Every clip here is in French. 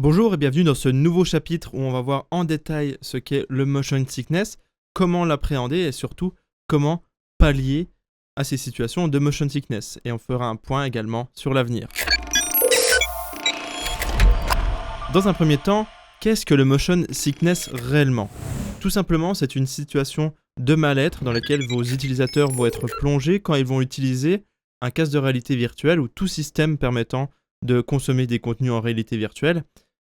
Bonjour et bienvenue dans ce nouveau chapitre où on va voir en détail ce qu'est le motion sickness, comment l'appréhender et surtout comment pallier à ces situations de motion sickness. Et on fera un point également sur l'avenir. Dans un premier temps, qu'est-ce que le motion sickness réellement ? Tout simplement, c'est une situation de mal-être dans laquelle vos utilisateurs vont être plongés quand ils vont utiliser un casque de réalité virtuelle ou tout système permettant de consommer des contenus en réalité virtuelle.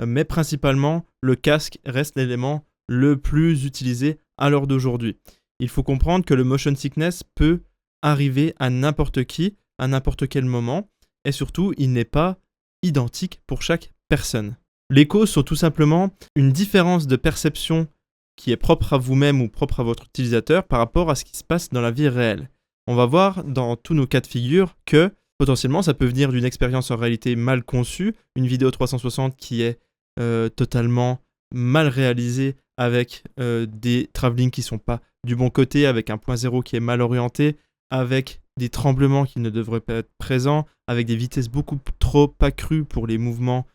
Mais principalement, le casque reste l'élément le plus utilisé à l'heure d'aujourd'hui. Il faut comprendre que le motion sickness peut arriver à n'importe qui, à n'importe quel moment, et surtout, il n'est pas identique pour chaque personne. Les causes sont tout simplement une différence de perception qui est propre à vous-même ou propre à votre utilisateur par rapport à ce qui se passe dans la vie réelle. On va voir dans tous nos cas de figure que potentiellement, ça peut venir d'une expérience en réalité mal conçue, une vidéo 360 qui est totalement mal réalisée avec des travelling qui ne sont pas du bon côté, avec un point zéro qui est mal orienté, avec des tremblements qui ne devraient pas être présents, avec des vitesses beaucoup trop accrues pour les mouvements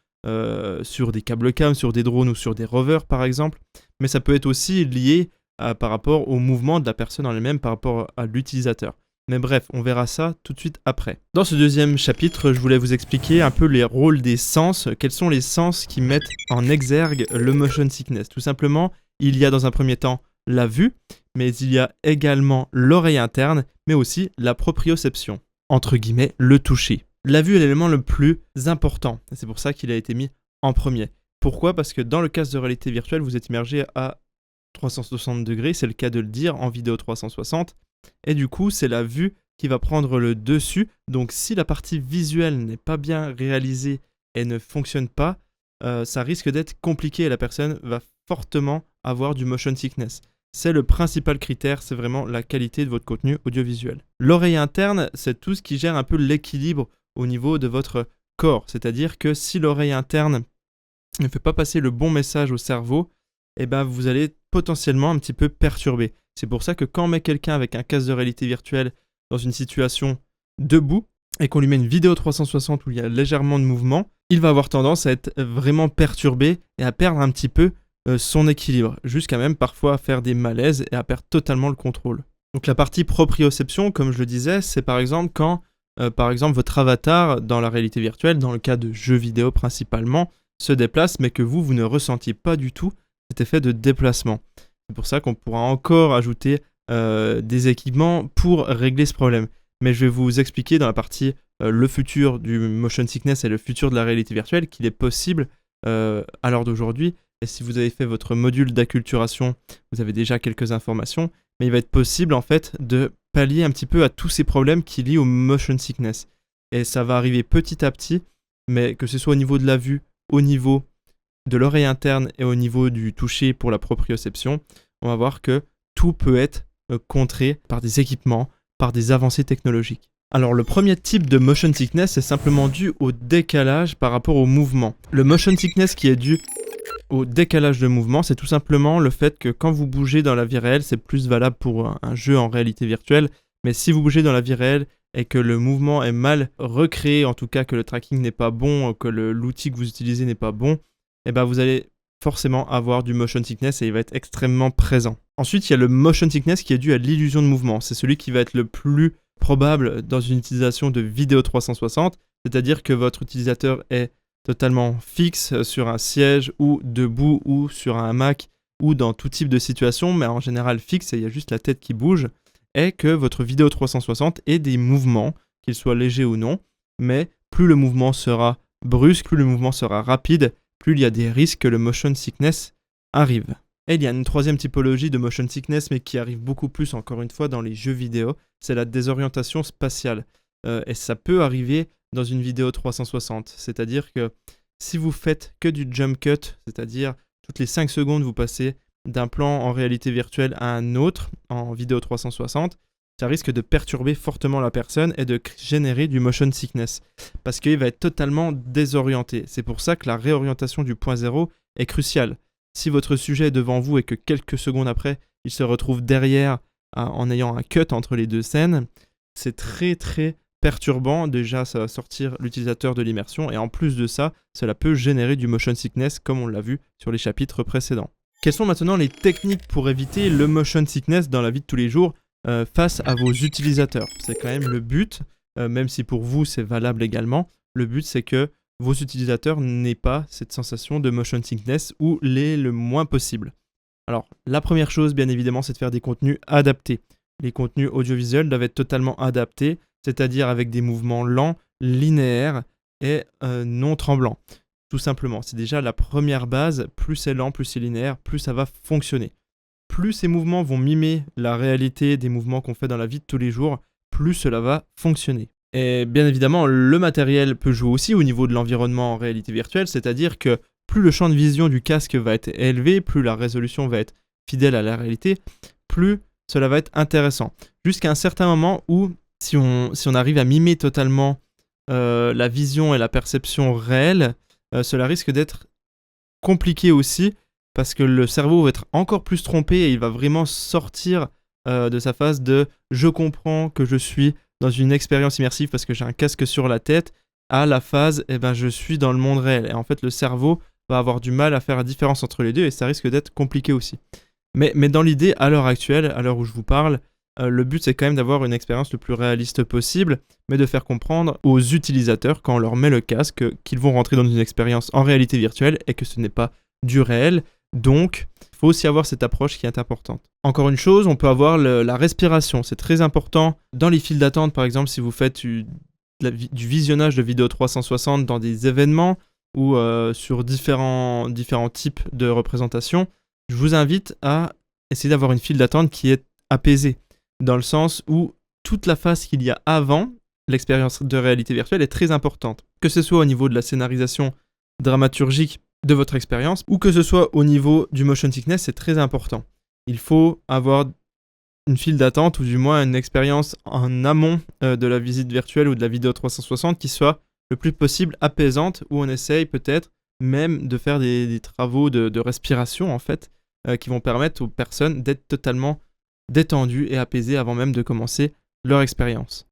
sur des câbles cam, sur des drones ou sur des rovers par exemple. Mais ça peut être aussi lié par rapport au mouvement de la personne en elle-même, par rapport à l'utilisateur. Mais bref, on verra ça tout de suite après. Dans ce deuxième chapitre, je voulais vous expliquer un peu les rôles des sens. Quels sont les sens qui mettent en exergue le motion sickness ? Tout simplement, il y a dans un premier temps la vue, mais il y a également l'oreille interne, mais aussi la proprioception, entre guillemets, le toucher. La vue est l'élément le plus important, et c'est pour ça qu'il a été mis en premier. Pourquoi ? Parce que dans le casque de réalité virtuelle, vous êtes immergé à 360 degrés, c'est le cas de le dire, en vidéo 360, et du coup c'est la vue qui va prendre le dessus. Donc si la partie visuelle n'est pas bien réalisée et ne fonctionne pas, ça risque d'être compliqué et la personne va fortement avoir du motion sickness. C'est le principal critère, c'est vraiment la qualité de votre contenu audiovisuel. L'oreille interne, c'est tout ce qui gère un peu l'équilibre au niveau de votre corps, c'est-à-dire que si l'oreille interne ne fait pas passer le bon message au cerveau, eh ben vous allez potentiellement un petit peu perturber. C'est pour ça que quand on met quelqu'un avec un casque de réalité virtuelle dans une situation debout et qu'on lui met une vidéo 360 où il y a légèrement de mouvement, il va avoir tendance à être vraiment perturbé et à perdre un petit peu son équilibre, jusqu'à même parfois à faire des malaises et à perdre totalement le contrôle. Donc la partie proprioception, comme je le disais, c'est par exemple quand votre avatar dans la réalité virtuelle, dans le cas de jeux vidéo principalement, se déplace mais que vous ne ressentiez pas du tout cet effet de déplacement. C'est pour ça qu'on pourra encore ajouter des équipements pour régler ce problème. Mais je vais vous expliquer dans la partie le futur du motion sickness et le futur de la réalité virtuelle qu'il est possible à l'heure d'aujourd'hui. Et si vous avez fait votre module d'acculturation, vous avez déjà quelques informations. Mais il va être possible en fait de pallier un petit peu à tous ces problèmes qui lient au motion sickness. Et ça va arriver petit à petit, mais que ce soit au niveau de la vue, au niveau de l'oreille interne et au niveau du toucher pour la proprioception, on va voir que tout peut être contré par des équipements, par des avancées technologiques. Alors le premier type de motion sickness est simplement dû au décalage par rapport au mouvement. Le motion sickness qui est dû au décalage de mouvement, c'est tout simplement le fait que quand vous bougez dans la vie réelle, c'est plus valable pour un jeu en réalité virtuelle, mais si vous bougez dans la vie réelle et que le mouvement est mal recréé, en tout cas que le tracking n'est pas bon, que l'outil que vous utilisez n'est pas bon, eh ben vous allez forcément avoir du motion sickness et il va être extrêmement présent. Ensuite, il y a le motion sickness qui est dû à l'illusion de mouvement. C'est celui qui va être le plus probable dans une utilisation de vidéo 360, c'est-à-dire que votre utilisateur est totalement fixe sur un siège ou debout ou sur un hamac ou dans tout type de situation, mais en général fixe et il y a juste la tête qui bouge, et que votre vidéo 360 ait des mouvements, qu'ils soient légers ou non, mais plus le mouvement sera brusque, plus le mouvement sera rapide, plus il y a des risques que le motion sickness arrive. Et il y a une troisième typologie de motion sickness, mais qui arrive beaucoup plus, encore une fois, dans les jeux vidéo, c'est la désorientation spatiale. Et ça peut arriver dans une vidéo 360, c'est-à-dire que si vous faites que du jump cut, c'est-à-dire toutes les 5 secondes vous passez d'un plan en réalité virtuelle à un autre en vidéo 360, ça risque de perturber fortement la personne et de générer du motion sickness, parce qu'il va être totalement désorienté. C'est pour ça que la réorientation du point zéro est cruciale. Si votre sujet est devant vous et que quelques secondes après, il se retrouve derrière en ayant un cut entre les deux scènes, c'est très très perturbant. Déjà, ça va sortir l'utilisateur de l'immersion et en plus de ça, cela peut générer du motion sickness comme on l'a vu sur les chapitres précédents. Quelles sont maintenant les techniques pour éviter le motion sickness dans la vie de tous les jours face à vos utilisateurs? C'est quand même le but, même si pour vous c'est valable également, le but c'est que vos utilisateurs n'aient pas cette sensation de motion sickness ou l'est le moins possible. Alors, la première chose, bien évidemment, c'est de faire des contenus adaptés. Les contenus audiovisuels doivent être totalement adaptés, c'est-à-dire avec des mouvements lents, linéaires et non tremblants. Tout simplement, c'est déjà la première base. Plus c'est lent, plus c'est linéaire, plus ça va fonctionner. Plus ces mouvements vont mimer la réalité des mouvements qu'on fait dans la vie de tous les jours, plus cela va fonctionner. Et bien évidemment, le matériel peut jouer aussi au niveau de l'environnement en réalité virtuelle, c'est-à-dire que plus le champ de vision du casque va être élevé, plus la résolution va être fidèle à la réalité, plus cela va être intéressant. Jusqu'à un certain moment où, si on arrive à mimer totalement la vision et la perception réelle, cela risque d'être compliqué aussi, parce que le cerveau va être encore plus trompé et il va vraiment sortir de sa phase de « je comprends que je suis dans une expérience immersive parce que j'ai un casque sur la tête » à la phase « je suis dans le monde réel ». Et en fait, le cerveau va avoir du mal à faire la différence entre les deux et ça risque d'être compliqué aussi. Mais dans l'idée, à l'heure actuelle, à l'heure où je vous parle, le but c'est quand même d'avoir une expérience le plus réaliste possible, mais de faire comprendre aux utilisateurs, quand on leur met le casque, qu'ils vont rentrer dans une expérience en réalité virtuelle et que ce n'est pas du réel. Donc, il faut aussi avoir cette approche qui est importante. Encore une chose, on peut avoir la respiration. C'est très important dans les files d'attente, par exemple, si vous faites du visionnage de vidéos 360 dans des événements ou sur différents types de représentations, je vous invite à essayer d'avoir une file d'attente qui est apaisée, dans le sens où toute la phase qu'il y a avant l'expérience de réalité virtuelle est très importante. Que ce soit au niveau de la scénarisation dramaturgique de votre expérience, ou que ce soit au niveau du motion sickness, c'est très important. Il faut avoir une file d'attente, ou du moins une expérience en amont de la visite virtuelle ou de la vidéo 360 qui soit le plus possible apaisante, où on essaye peut-être même de faire des travaux de respiration, en fait, qui vont permettre aux personnes d'être totalement détendues et apaisées avant même de commencer leur expérience.